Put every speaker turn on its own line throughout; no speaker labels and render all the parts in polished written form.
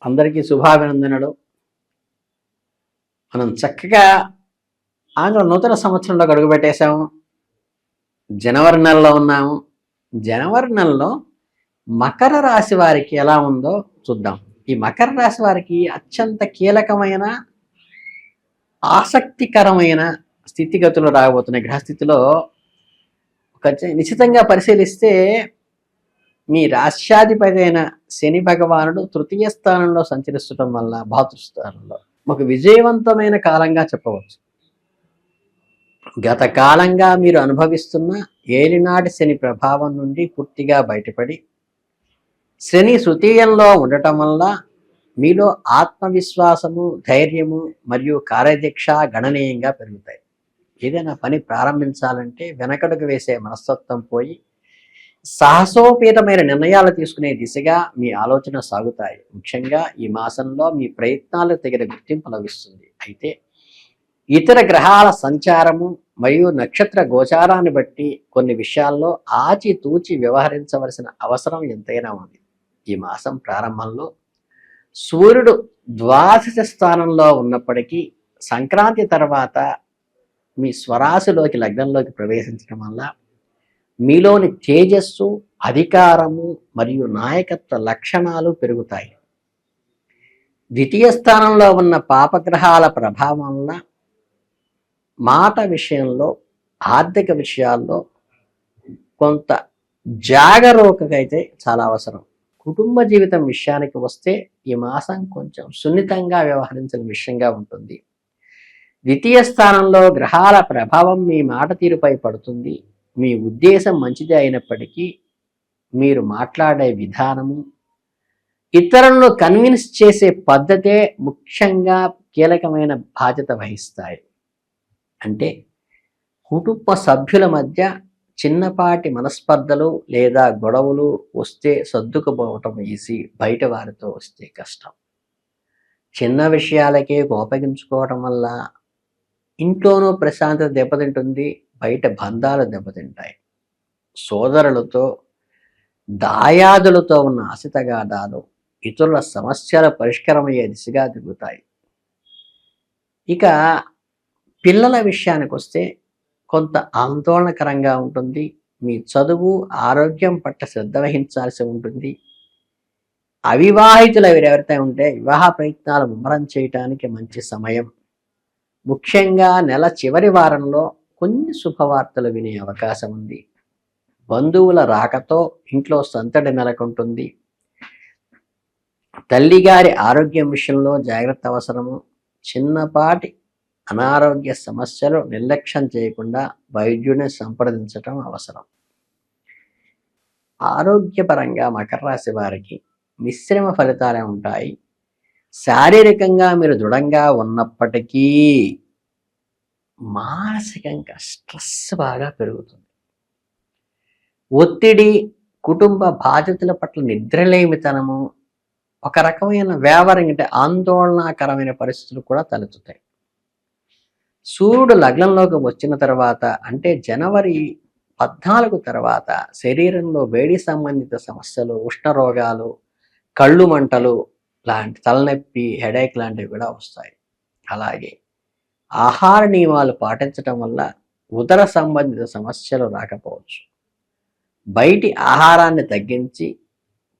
అందరికీ శుభాభినందనలు. మనం చక్కగా ఆంగ్ల నూతన సంవత్సరంలో అడుగుపెట్టేశాము. జనవరి నెలలో ఉన్నాము. జనవరి నెలలో మకర రాశి వారికి ఎలా ఉందో చూద్దాం. ఈ మకర రాశి వారికి అత్యంత కీలకమైన ఆసక్తికరమైన స్థితిగతులు రాబోతున్నాయి. గ్రహస్థితిలో ఒక నిశ్చితంగా పరిశీలిస్తే మీ రాష్ట్రాధిపతి అయిన శని భగవానుడు తృతీయ స్థానంలో సంచరిస్తడం వల్ల భాతృస్థానంలో ఒక విజయవంతమైన కాలంగా చెప్పవచ్చు. గత కాలంగా మీరు అనుభవిస్తున్న ఏలినాటి శని ప్రభావం నుండి పూర్తిగా బయటపడి శని తృతీయంలో ఉండటం వల్ల మీలో ఆత్మవిశ్వాసము, ధైర్యము మరియు కార్యదీక్ష గణనీయంగా పెరుగుతాయి. ఏదైనా పని ప్రారంభించాలంటే వెనకడుగు వేసే మనస్తత్వం పోయి సాహసోపేతమైన నిర్ణయాలు తీసుకునే దిశగా మీ ఆలోచన సాగుతాయి. ముఖ్యంగా ఈ మాసంలో మీ ప్రయత్నాలకు తగిన గుర్తింపు లభిస్తుంది. అయితే ఇతర గ్రహాల సంచారము మరియు నక్షత్ర గోచారాన్ని బట్టి కొన్ని విషయాల్లో ఆచితూచి వ్యవహరించవలసిన అవసరం ఎంతైనా ఉంది. ఈ మాసం ప్రారంభంలో సూర్యుడు ద్వాదశ స్థానంలో ఉన్నప్పటికీ సంక్రాంతి తర్వాత మీ స్వరాశిలోకి లగ్నంలోకి ప్రవేశించడం వల్ల మీలోని తేజస్సు, అధికారము మరియు నాయకత్వ లక్షణాలు పెరుగుతాయి. ద్వితీయ స్థానంలో ఉన్న పాపగ్రహాల ప్రభావం వల్ల మాట విషయంలో, ఆర్థిక విషయాల్లో కొంత జాగరూకత అయితే చాలా అవసరం. కుటుంబ జీవితం విషయానికి వస్తే ఈ మాసం కొంచెం సున్నితంగా వ్యవహరించిన విషయంగా ఉంటుంది. ద్వితీయ స్థానంలో గ్రహాల ప్రభావం మీ మాట తీరుపై పడుతుంది. మీ ఉద్దేశం మంచిదే అయినప్పటికీ మీరు మాట్లాడే విధానము, ఇతరులను కన్విన్స్ చేసే పద్ధతే ముఖ్యంగా కీలకమైన బాధ్యత వహిస్తాయి. అంటే కుటుంబ సభ్యుల మధ్య చిన్నపాటి మనస్పర్ధలు లేదా గొడవలు వస్తే సర్దుకుపోవటం ఈజీ, బయట వారితో వస్తే కష్టం. చిన్న విషయాలకే కోపగించుకోవటం వల్ల ఇంట్లోనూ ప్రశాంతత దెబ్బతింటుంది, బయట బంధాలు దెబ్బతింటాయి. సోదరులతో, దాయాదులతో ఉన్న ఆశితగాదాలు ఇతరుల సమస్యల పరిష్కారమయ్యే దిశగా దిగుతాయి. ఇక పిల్లల విషయానికి వస్తే కొంత ఆందోళనకరంగా ఉంటుంది. మీ చదువు, ఆరోగ్యం పట్ల శ్రద్ధ వహించాల్సి ఉంటుంది. అవివాహితులు ఎవరైతే ఉంటే వివాహ ప్రయత్నాలు ముమ్మరం చేయటానికి మంచి సమయం. ముఖ్యంగా నెల చివరి వారంలో కొన్ని శుభవార్తలు వినే అవకాశం ఉంది. బంధువుల రాకతో ఇంట్లో సందడి నెలకొంటుంది. తల్లిగారి ఆరోగ్యం విషయంలో జాగ్రత్త అవసరము. చిన్నపాటి అనారోగ్య సమస్యలు నిర్లక్ష్యం చేయకుండా వైద్యుడిని సంప్రదించటం అవసరం. ఆరోగ్యపరంగా మకర రాశి వారికి మిశ్రమ ఫలితాలే ఉంటాయి. శారీరకంగా మీరు దృఢంగా ఉన్నప్పటికీ మానసికంగా స్ట్రెస్ బాగా పెరుగుతుంది. ఒత్తిడి, కుటుంబ బాధ్యతల పట్ల నిద్రలేమితనము, ఒక రకమైన వేవరింగ్ అంటే ఆందోళనకరమైన పరిస్థితులు కూడా తలెత్తుతాయి. సూర్యుడు లగ్నంలోకి వచ్చిన తర్వాత అంటే జనవరి 14 తర్వాత శరీరంలో వేడి సంబంధిత సమస్యలు, ఉష్ణరోగాలు, కళ్ళు మంటలు లాంటి తలనొప్పి, హెడేక్ లాంటివి కూడా వస్తాయి. అలాగే ఆహార నియమాలు పాటించడం వల్ల ఉదర సంబంధిత సమస్యలు రాకపోవచ్చు. బయటి ఆహారాన్ని తగ్గించి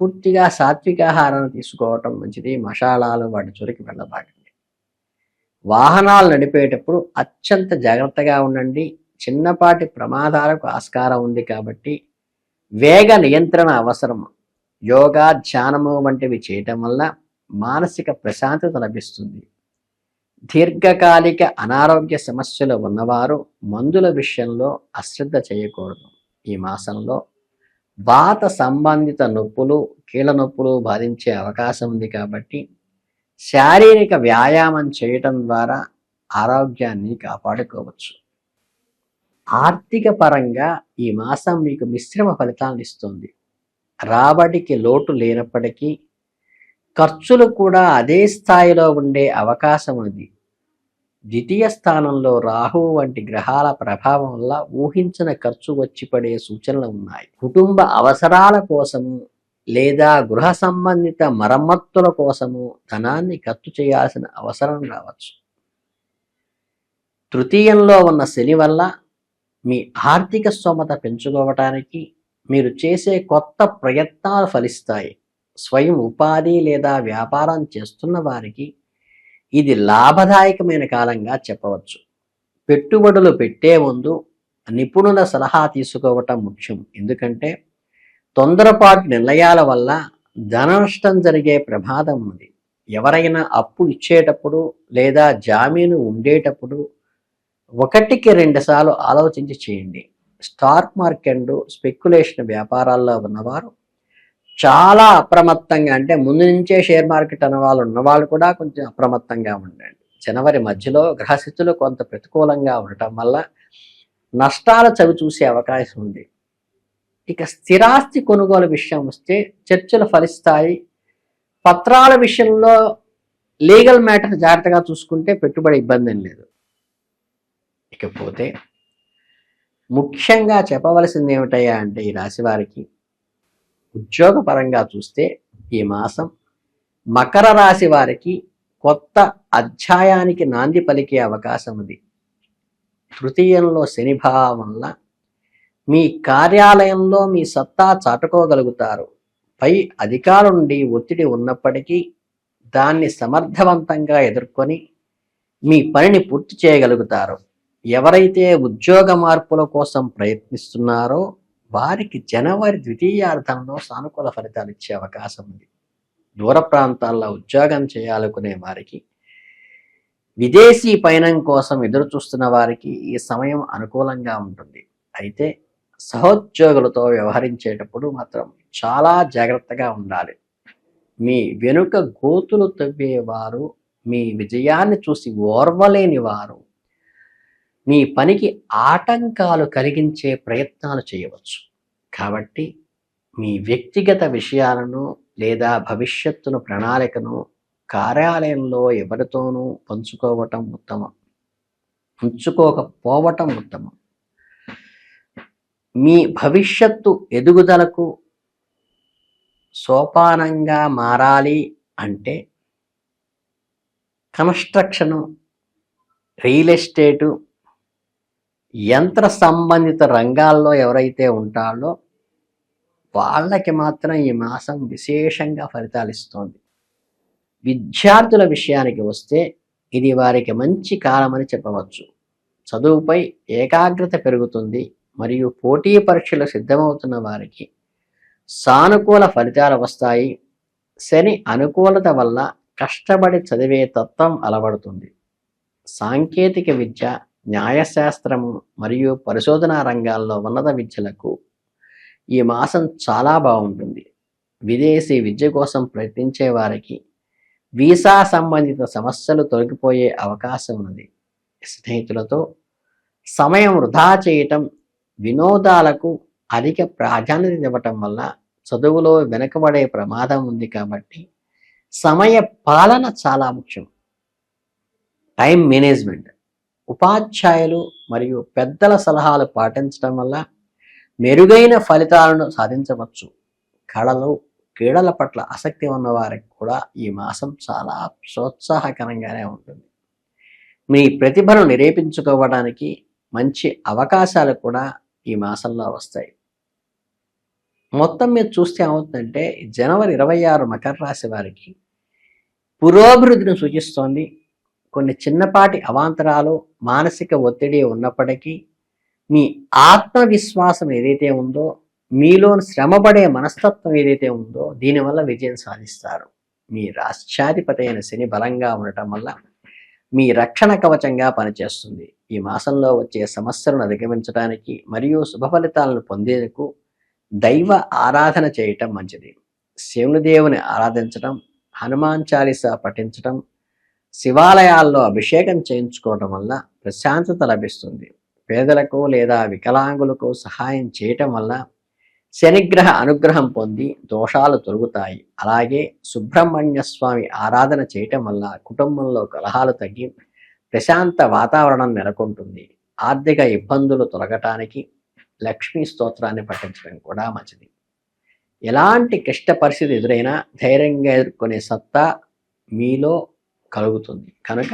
పూర్తిగా సాత్విక ఆహారాన్ని తీసుకోవటం మంచిది. మసాలాలు వాటి జోలికి వెళ్ళబాకండి. వాహనాలు నడిపేటప్పుడు అత్యంత జాగ్రత్తగా ఉండండి. చిన్నపాటి ప్రమాదాలకు ఆస్కారం ఉంది కాబట్టి వేగ నియంత్రణ అవసరం. యోగా, ధ్యానము వంటివి చేయటం వల్ల మానసిక ప్రశాంతత లభిస్తుంది. దీర్ఘకాలిక అనారోగ్య సమస్యలు ఉన్నవారు మందుల విషయంలో అశ్రద్ధ చేయకూడదు. ఈ మాసంలో వాత సంబంధిత నొప్పులు, కీళ్ళ నొప్పులు బాధించే అవకాశం ఉంది కాబట్టి శారీరక వ్యాయామం చేయటం ద్వారా ఆరోగ్యాన్ని కాపాడుకోవచ్చు. ఆర్థిక పరంగా ఈ మాసం మీకు మిశ్రమ ఫలితాలను ఇస్తుంది. రాబడికి లోటు లేనప్పటికీ ఖర్చులు కూడా అదే స్థాయిలో ఉండే అవకాశం ఉంది. ద్వితీయ స్థానంలో రాహువు వంటి గ్రహాల ప్రభావం వల్ల ఊహించిన ఖర్చు వచ్చి పడే సూచనలు ఉన్నాయి. కుటుంబ అవసరాల కోసం లేదా గృహ సంబంధిత మరమ్మతుల కోసము ధనాన్ని ఖర్చు చేయాల్సిన అవసరం రావచ్చు. తృతీయంలో ఉన్న శని వల్ల మీ ఆర్థిక స్తోమత పెంచుకోవటానికి మీరు చేసే కొత్త ప్రయత్నాలు ఫలిస్తాయి. స్వయం ఉపాధి లేదా వ్యాపారం చేస్తున్న వారికి ఇది లాభదాయకమైన కాలంగా చెప్పవచ్చు. పెట్టుబడులు పెట్టే ముందు నిపుణుల సలహా తీసుకోవటం ముఖ్యం. ఎందుకంటే తొందరపాటు నిర్ణయాల వల్ల ధన నష్టం జరిగే ప్రమాదం ఉంది. ఎవరైనా అప్పు ఇచ్చేటప్పుడు లేదా జామీను ఉండేటప్పుడు 1-2 సార్లు ఆలోచించి చేయండి. స్టాక్ మార్కెట్, స్పెక్యులేషన్ వ్యాపారాల్లో ఉన్నవారు చాలా అప్రమత్తంగా, అంటే ముందు నుంచే షేర్ మార్కెట్ ఉన్నవాళ్ళు కూడా కొంచెం అప్రమత్తంగా ఉండండి. జనవరి మధ్యలో గ్రహస్థితులు కొంత ప్రతికూలంగా ఉండటం వల్ల నష్టాల చవి చూసే అవకాశం ఉంది. ఇక స్థిరాస్తి కొనుగోలు విషయం వస్తే చర్చలు ఫలిస్తాయి. పత్రాల విషయంలో లీగల్ మ్యాటర్ జాగ్రత్తగా చూసుకుంటే పెట్టుబడి ఇబ్బంది లేదు. ఇకపోతే ముఖ్యంగా చెప్పవలసింది ఏమిటయ్యా అంటే ఈ రాశి వారికి ఉద్యోగపరంగా చూస్తే ఈ మాసం మకర రాశి వారికి కొత్త అధ్యాయానికి నాంది పలికే అవకాశం ఉంది. తృతీయంలో శని భావం వల్ల మీ కార్యాలయంలో మీ సత్తా చాటుకోగలుగుతారు. పై అధికారుల నుండి ఒత్తిడి ఉన్నప్పటికీ దాన్ని సమర్థవంతంగా ఎదుర్కొని మీ పనిని పూర్తి చేయగలుగుతారు. ఎవరైతే ఉద్యోగ మార్పుల కోసం ప్రయత్నిస్తున్నారో వారికి జనవరి ద్వితీయార్థంలో సానుకూల ఫలితాలు ఇచ్చే అవకాశం ఉంది. దూర ప్రాంతాల్లో ఉద్యోగం చేయాలనుకునే వారికి, విదేశీ పయనం కోసం ఎదురు చూస్తున్న వారికి ఈ సమయం అనుకూలంగా ఉంటుంది. అయితే సహోద్యోగులతో వ్యవహరించేటప్పుడు మాత్రం చాలా జాగ్రత్తగా ఉండాలి. మీ వెనుక గోతులు తవ్వేవారు, మీ విజయాన్ని చూసి ఓర్వలేని వారు మీ పనికి ఆటంకాలు కలిగించే ప్రయత్నాలు చేయవచ్చు. కాబట్టి మీ వ్యక్తిగత విషయాలను లేదా భవిష్యత్తును ప్రణాళికను కార్యాలయంలో ఎవరితోనూ పంచుకోవటం ఉత్తమం, ఉంచుకోకపోవటం ఉత్తమం. మీ భవిష్యత్తు ఎదుగుదలకు సోపానంగా మారాలి అంటే కన్స్ట్రక్షను, రియల్ ఎస్టేటు, యంత్ర సంబంధిత రంగాల్లో ఎవరైతే ఉంటారో వాళ్ళకి మాత్రం ఈ మాసం విశేషంగా ఫలితాలు ఇస్తోంది. విద్యార్థుల విషయానికి వస్తే ఇది వారికి మంచి కాలమని చెప్పవచ్చు. చదువుపై ఏకాగ్రత పెరుగుతుంది మరియు పోటీ పరీక్షలు సిద్ధమవుతున్న వారికి సానుకూల ఫలితాలు వస్తాయి. శని అనుకూలత వల్ల కష్టపడి చదివే తత్వం అలవడుతుంది. సాంకేతిక విద్య, న్యాయశాస్త్రము మరియు పరిశోధనా రంగాల్లో ఉన్నత విద్యలకు ఈ మాసం చాలా బాగుంటుంది. విదేశీ విద్య కోసం ప్రయత్నించే వారికి వీసా సంబంధిత సమస్యలు తొలగిపోయే అవకాశం ఉంది. స్నేహితులతో సమయం వృధా చేయటం, వినోదాలకు అధిక ప్రాధాన్యత ఇవ్వటం వల్ల చదువులో వెనుకబడే ప్రమాదం ఉంది. కాబట్టి సమయ పాలన చాలా ముఖ్యం. టైం మేనేజ్మెంట్, ఉపాధ్యాయులు మరియు పెద్దల సలహాలు పాటించడం వల్ల మెరుగైన ఫలితాలను సాధించవచ్చు. కళలు, క్రీడల పట్ల ఆసక్తి ఉన్న వారికి కూడా ఈ మాసం చాలా ప్రోత్సాహకరంగానే ఉంటుంది. మీ ప్రతిభను నిరూపించుకోవడానికి మంచి అవకాశాలు కూడా ఈ మాసంలో వస్తాయి. మొత్తం మీద చూస్తే ఏమవుతుందంటే జనవరి 26 మకర రాశి వారికి పురోభివృద్ధిని సూచిస్తోంది. కొన్ని చిన్నపాటి అవాంతరాలు, మానసిక ఒత్తిడి ఉన్నప్పటికీ మీ ఆత్మవిశ్వాసం ఏదైతే ఉందో, మీలో శ్రమపడే మనస్తత్వం ఏదైతే ఉందో దీనివల్ల విజయం సాధిస్తారు. మీ రాష్ట్రాధిపతి అయిన శని బలంగా ఉండటం వల్ల మీ రక్షణ కవచంగా పనిచేస్తుంది. ఈ మాసంలో వచ్చే సమస్యలను అధిగమించడానికి మరియు శుభ ఫలితాలను పొందేందుకు దైవ ఆరాధన చేయటం మంచిది. శివునిదేవుని ఆరాధించడం, హనుమాన్ చాలీసా పఠించడం, శివాలయాల్లో అభిషేకం చేయించుకోవడం వల్ల ప్రశాంతత లభిస్తుంది. పేదలకు లేదా వికలాంగులకు సహాయం చేయటం వల్ల శనిగ్రహ అనుగ్రహం పొంది దోషాలు తొలగుతాయి. అలాగే సుబ్రహ్మణ్య స్వామి ఆరాధన చేయటం వల్ల కుటుంబంలో కలహాలు తగ్గి ప్రశాంత వాతావరణం నెలకొంటుంది. ఆర్థిక ఇబ్బందులు తొలగటానికి లక్ష్మీ స్తోత్రాన్ని పఠించడం కూడా మంచిది. ఎలాంటి క్లిష్ట పరిస్థితి ఎదురైనా ధైర్యంగా ఎదుర్కొనే సత్తా మీలో కలుగుతుంది. కనుక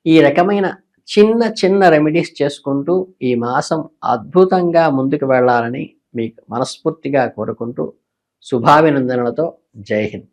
ఈ రకమైన చిన్న చిన్న రెమెడీస్ చేసుకుంటూ ఈ మాసం అద్భుతంగా ముందుకు వెళ్ళాలని మీకు మనస్ఫూర్తిగా కోరుకుంటూ శుభాభినందనలతో జై హింద్.